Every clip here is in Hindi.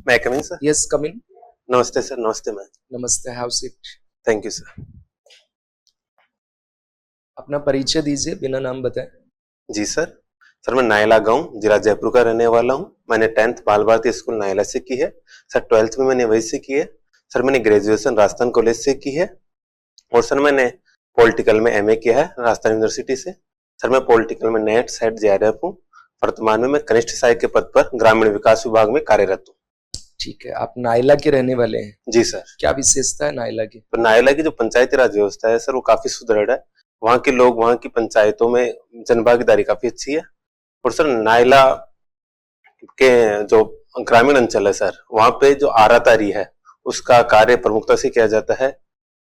मैं coming sir. Yes, come in. नमस्ते सर। नमस्ते मैम। नमस्ते, have seat. Thank you sir. अपना परिचय दीजिए बिना नाम बताए। जी सर। सर मैं नायला गांव जिला जयपुर का रहने वाला हूँ। मैंने 10th बाल भारती स्कूल नायला से की है सर। 12th में मैंने वही से की है सर। मैंने ग्रेजुएशन राजस्थान कॉलेज से की है और सर मैंने पॉलिटिकल में एमए किया है राजस्थान यूनिवर्सिटी से। सर मैं पॉलिटिकल में नेट सेट जेआरएफ हूँ। वर्तमान में मैं कनिष्ठ सहायक के पद पर ग्रामीण विकास विभाग में कार्यरत हूँ। ठीक है, आप नायला के रहने वाले हैं। जी सर। क्या विशेषता है नायला की? तो नायला की जो पंचायती राज व्यवस्था है सर वो काफी सुदृढ़ है। वहाँ के लोग, वहाँ की पंचायतों में जनभागीदारी काफी अच्छी है। और सर नायला के जो ग्रामीण अंचल है सर, वहाँ पे जो आरातारी है उसका कार्य प्रमुखता से किया जाता है।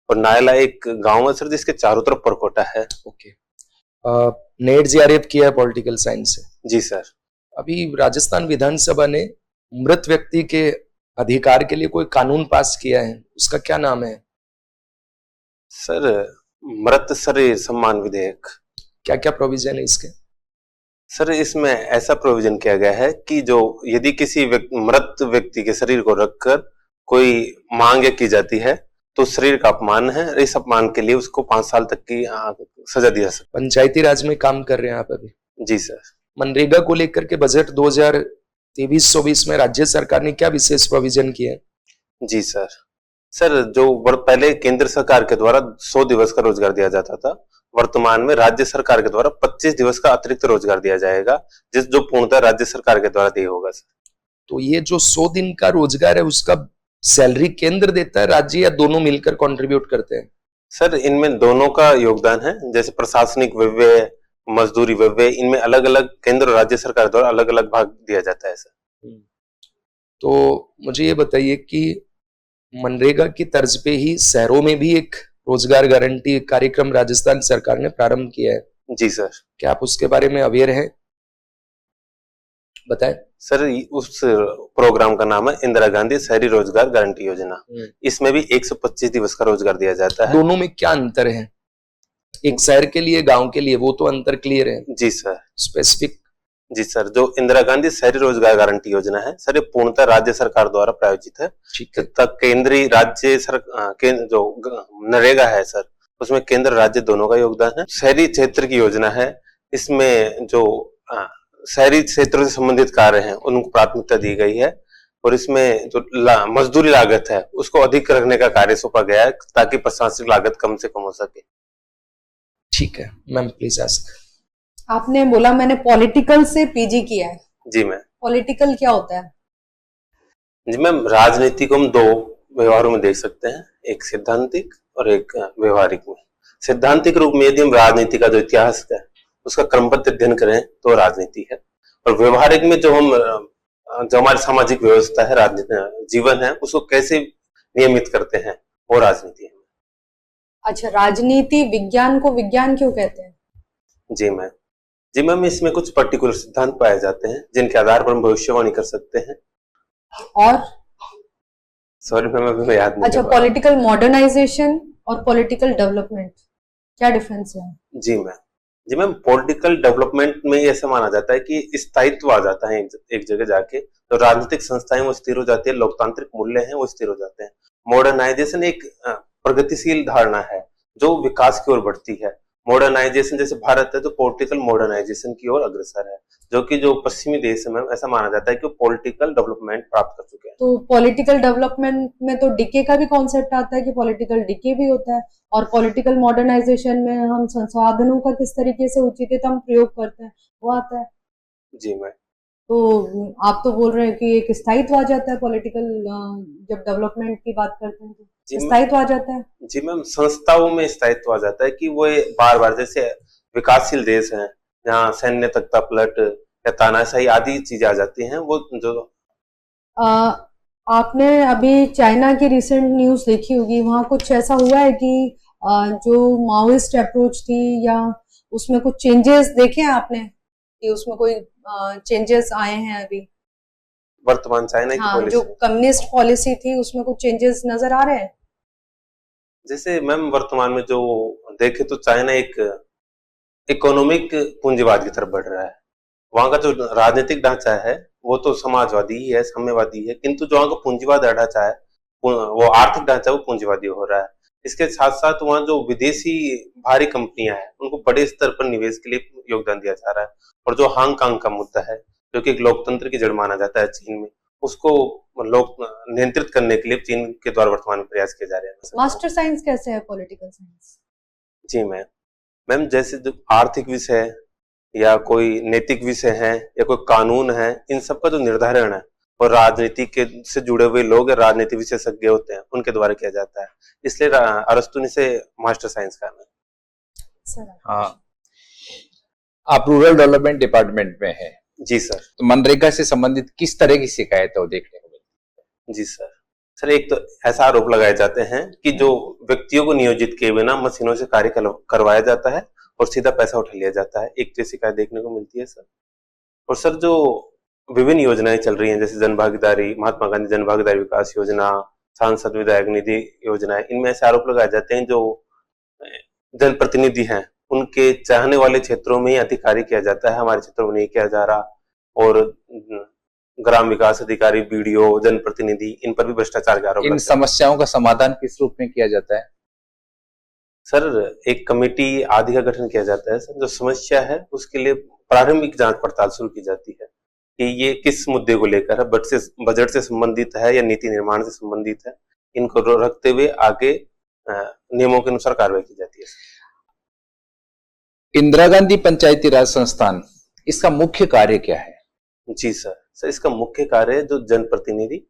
और नायला एक गांव है सर जिसके चारों तरफ परकोटा है। ओके। नेट जेआरएफ किया है पॉलिटिकल साइंस से। जी सर। अभी राजस्थान विधानसभा ने मृत व्यक्ति के अधिकार के लिए कोई कानून पास किया है, उसका क्या नाम है? सर मृत शरीर सम्मान विधेयक। क्या क्या प्रोविजन है इसके? सर इसमें ऐसा प्रोविजन किया गया है कि जो यदि किसी मृत व्यक्ति के शरीर को रखकर कोई मांग की जाती है तो शरीर का अपमान है। इस अपमान के लिए उसको 5 साल तक की सजा दी जा सकती पंचायती राज में काम कर रहे हैं आप अभी? है। जी सर। मनरेगा को लेकर के बजट 2023-24 में राज्य सरकार ने क्या विशेष प्रोविजन किया है? जी सर। सर जो पहले केंद्र सरकार के द्वारा 100 दिवस का रोजगार दिया जाता था, वर्तमान में राज्य सरकार के द्वारा 25 दिवस का अतिरिक्त रोजगार दिया जाएगा, जो पूर्णतः राज्य सरकार के द्वारा दिया होगा सर। तो ये जो 100 दिन का रोजगार है उसका सैलरी केंद्र देता है, राज्य या दोनों मिलकर कंट्रीब्यूट करते हैं? सर इनमें दोनों का योगदान है। जैसे प्रशासनिक व्यय, मजदूरी व्यय, इनमें अलग अलग केंद्र और राज्य सरकार द्वारा अलग अलग भाग दिया जाता है सर। तो मुझे ये बताइए कि मनरेगा की तर्ज पे ही शहरों में भी एक रोजगार गारंटी कार्यक्रम राजस्थान सरकार ने प्रारंभ किया है। जी सर। क्या आप उसके बारे में अवेयर हैं? बताएं। सर उस प्रोग्राम का नाम है इंदिरा गांधी शहरी रोजगार गारंटी योजना। इसमें भी 125 दिवस का रोजगार दिया जाता है। दोनों में क्या अंतर है? एक शहर के लिए, गांव के लिए, वो तो अंतर क्लियर है। जी सर। स्पेसिफिक? जी सर, जो इंदिरा गांधी शहरी रोजगार गारंटी योजना है सर, ये पूर्णतः राज्य सरकार द्वारा प्रायोजित है। ठीक है। तक केंद्रीय राज्य जो नरेगा है सर, उसमें केंद्र राज्य दोनों का योगदान है। शहरी क्षेत्र की योजना है, इसमें जो शहरी क्षेत्रों से संबंधित कार्य हैं उनको प्राथमिकता दी गई है। और इसमें जो मजदूरी लागत है उसको अधिक रखने का कार्य सौंपा गया है ताकि प्रशासनिक लागत कम से कम हो सके। ठीक है मैम, प्लीज आस्क। आपने बोला मैंने पॉलिटिकल से पीजी किया है। जी मैम। पॉलिटिकल क्या होता है? जी मैम, राजनीति को हम 2 व्यवहारों में देख सकते हैं, एक सैद्धांतिक और एक व्यवहारिक में। सैद्धांतिक रूप में यदि हम राजनीति का जो इतिहास है उसका क्रमबद्ध अध्ययन करें तो राजनीति है। और व्यवहारिक में जो हमारी सामाजिक व्यवस्था है, राजनीति जीवन है, उसको कैसे नियमित करते हैं वो राजनीति है। अच्छा, राजनीति विज्ञान को विज्ञान क्यों कहते हैं? जी मैम, इसमें कुछ पर्टिकुलर सिद्धांत पाए जाते हैं जिनके आधार पर हम भविष्यवाणी कर सकते हैं। और सॉरी मैम, अभी याद नहीं। अच्छा, पॉलिटिकल मॉडर्नाइजेशन और पॉलिटिकल डेवलपमेंट क्या डिफरेंस है? जी मैम, पॉलिटिकल डेवलपमेंट में ऐसा माना जाता है कि स्थायित्व आ जाता है एक जगह जाके, तो राजनीतिक संस्थाएं वो स्थिर हो जाती है, लोकतांत्रिक मूल्य हैं वो स्थिर हो जाते हैं। मॉडर्नाइजेशन एक प्रगतिशील धारणा है जो विकास की ओर बढ़ती है। मॉडर्नाइजेशन जैसे भारत है तो पॉलिटिकल मॉडर्नाइजेशन की ओर अग्रसर है, जो कि जो पश्चिमी देश है मैम, ऐसा माना जाता है कि वो पॉलिटिकल डेवलपमेंट प्राप्त कर चुके हैं। तो पॉलिटिकल डेवलपमेंट में तो डिके का भी कॉन्सेप्ट आता है कि पॉलिटिकल डिके भी होता है, और पॉलिटिकल मॉडर्नाइजेशन में हम संसाधनों का किस तरीके से उचिततम प्रयोग करते हैं वो आता है। जी मैम। तो आप तो बोल रहे हैं कि एक स्थायित्व आ जाता है पॉलिटिकल, जब डेवलपमेंट की बात करते हैं तो स्थायित्व आ जाता है। जी मैम, संस्थाओं में स्थायित्व आ जाता है कि वो बार बार, जैसे विकासशील देश हैं जहाँ सैन्य तख्ता पलट या तानाशाही आदि चीजें आ जाती हैं, वो जो आपने अभी चाइना की रिसेंट न्यूज देखी होगी, वहाँ कुछ ऐसा हुआ है कि जो माओइस्ट अप्रोच थी या उसमें कुछ चेंजेस देखे हैं आपने कि उसमें कोई चेंजेस आए हैं अभी वर्तमान चाइना की पॉलिसी? जो कम्युनिस्ट पॉलिसी थी उसमें कुछ चेंजेस नजर आ रहे हैं? जैसे मैम वर्तमान में जो देखे तो चाइना एक इकोनॉमिक पूंजीवाद की तरफ बढ़ रहा है। वहां का जो राजनीतिक ढांचा है वो तो समाजवादी ही है, साम्यवादी है, किंतु जो वहाँ का पूंजीवाद ढांचा है, वो आर्थिक ढांचा वो पूंजीवादी हो रहा है। इसके साथ साथ वहाँ जो विदेशी भारी कंपनियां हैं उनको बड़े स्तर पर निवेश के लिए योगदान दिया जा रहा है। और जो हांगकांग का मुद्दा है, जो कि एक लोकतंत्र की जड़ माना जाता है चीन में, उसको लोग नियंत्रित करने के लिए चीन के द्वारा वर्तमान में प्रयास किए जा रहे हैं। मास्टर साइंस कैसे है पॉलिटिकल साइंस? जी मैम जैसे जो आर्थिक विषय या कोई नैतिक विषय है या कोई कानून है, इन सब का जो निर्धारण है और राजनीति के से जुड़े हुए लोग राजनीति विशेषज्ञ होते हैं, उनके द्वारा किया जाता है। इसलिए अरस्तु ने इसे मास्टर साइंस कहा है। सर हाँ, आप रूरल डेवलपमेंट डिपार्टमेंट में हैं, जी सर। तो मनरेगा से संबंधित किस तरह की शिकायतें देखने को मिलती जी सर, एक तो ऐसा आरोप लगाए जाते हैं कि जो व्यक्तियों को नियोजित किए बिना मशीनों से कार्य करवाया जाता है और सीधा पैसा उठा लिया जाता है, एक तो शिकायत देखने को मिलती है सर। और सर जो विभिन्न योजनाएं चल रही हैं, जैसे जन भागीदारी, महात्मा गांधी जन भागीदारी विकास योजना, सांसद विधायक निधि योजना, इनमें ऐसे आरोप लगाए जाते हैं जो जनप्रतिनिधि हैं उनके चाहने वाले क्षेत्रों में ही अधिकारी किया जाता है, हमारे क्षेत्रों में नहीं किया जा रहा। और ग्राम विकास अधिकारी, बीडीओ, जनप्रतिनिधि, इन पर भी भ्रष्टाचार के आरोप है? इन लगते हैं। समस्याओं का समाधान किस रूप में किया जाता है? सर एक कमेटी आदि का गठन किया जाता है सर। जो समस्या है उसके लिए प्रारंभिक जांच पड़ताल शुरू की जाती है कि ये किस मुद्दे को लेकर है, बजट से संबंधित है या नीति निर्माण से संबंधित है। इनको रखते हुए आगे नियमों के अनुसार कार्रवाई की जाती है। इंदिरा गांधी पंचायती राज संस्थान, इसका मुख्य कार्य क्या है? जी सर, इसका मुख्य कार्य जो जनप्रतिनिधि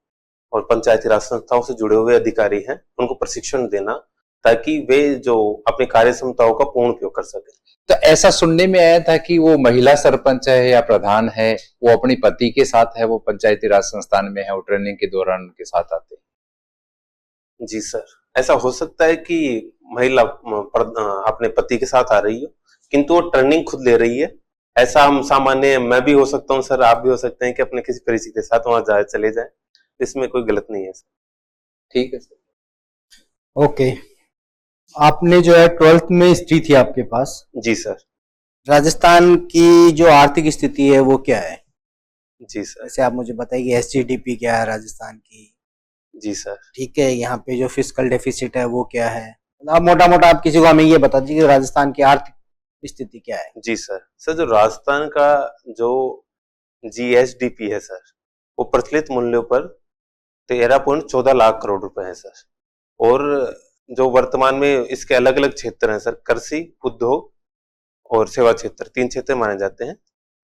और पंचायती राज संस्थाओं से जुड़े हुए अधिकारी हैं उनको प्रशिक्षण देना, ताकि वे जो अपनी कार्य क्षमताओं का पूर्ण उपयोग कर सके। तो ऐसा सुनने में आया था कि वो महिला सरपंच है या प्रधान है, वो अपने पति के साथ है, वो पंचायती राज संस्थान में है, वो ट्रेनिंग के दौरान उनके साथ आते हैं। जी सर, ऐसा हो सकता है कि महिला अपने पति के साथ आ रही हो, किंतु वो ट्रेनिंग खुद ले रही है। ऐसा हम सामान्य, मैं भी हो सकता हूँ सर, आप भी हो सकते हैं कि अपने किसी परिचित के साथ वहां चले जाए, इसमें कोई गलत नहीं है सर। ठीक है सर। ओके, आपने जो है 12th में हिस्ट्री थी आपके पास। जी सर। राजस्थान की जो आर्थिक स्थिति है वो क्या है? जी सर। जैसे आप मुझे बताइए एसजीडीपी क्या है राजस्थान की? जी सर। ठीक है, यहाँ पे जो फिस्कल डेफिसिट है वो क्या है? आप मोटा मोटा आप किसी को हमें ये बता दीजिए राजस्थान की आर्थिक स्थिति क्या है? जी सर, जो राजस्थान का जो जीएसडीपी है सर, वो प्रचलित मूल्यों पर 13.14 लाख करोड़ रुपए है सर। और जो वर्तमान में इसके अलग अलग क्षेत्र हैं सर, कृषि, उद्योग और सेवा क्षेत्र, 3 क्षेत्र माने जाते हैं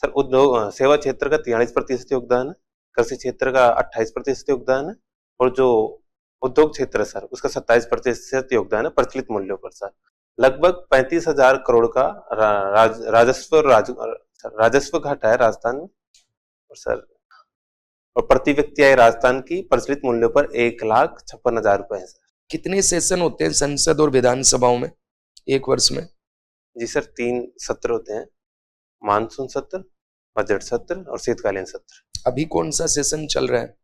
सर। उद्योग सेवा क्षेत्र का 43% योगदान है, कृषि क्षेत्र का 28% योगदान है, और जो उद्योग क्षेत्र है सर उसका 27% योगदान है प्रचलित मूल्यों पर सर। लगभग 35,000 करोड़ का राजस्व घाटा है राजस्थान में। और सर और प्रति व्यक्ति आय राजस्थान की प्रचलित मूल्यों पर 1,56,000 रुपए है सर। कितने सेशन होते हैं संसद और विधानसभाओं में एक वर्ष में? जी सर, 3 सत्र होते हैं, मानसून सत्र, बजट सत्र और शीतकालीन सत्र। अभी कौन सा सेशन चल रहा है?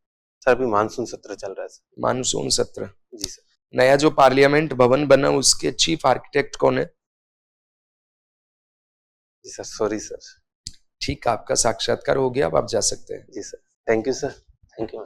सर अभी मानसून सत्र चल रहा है सर। मानसून सत्र। जी सर। नया जो पार्लियामेंट भवन बना उसके चीफ आर्किटेक्ट कौन है? जी सर, सॉरी सर। ठीक, आपका साक्षात्कार हो गया, अब आप जा सकते हैं। जी sir, thank you sir, thank you.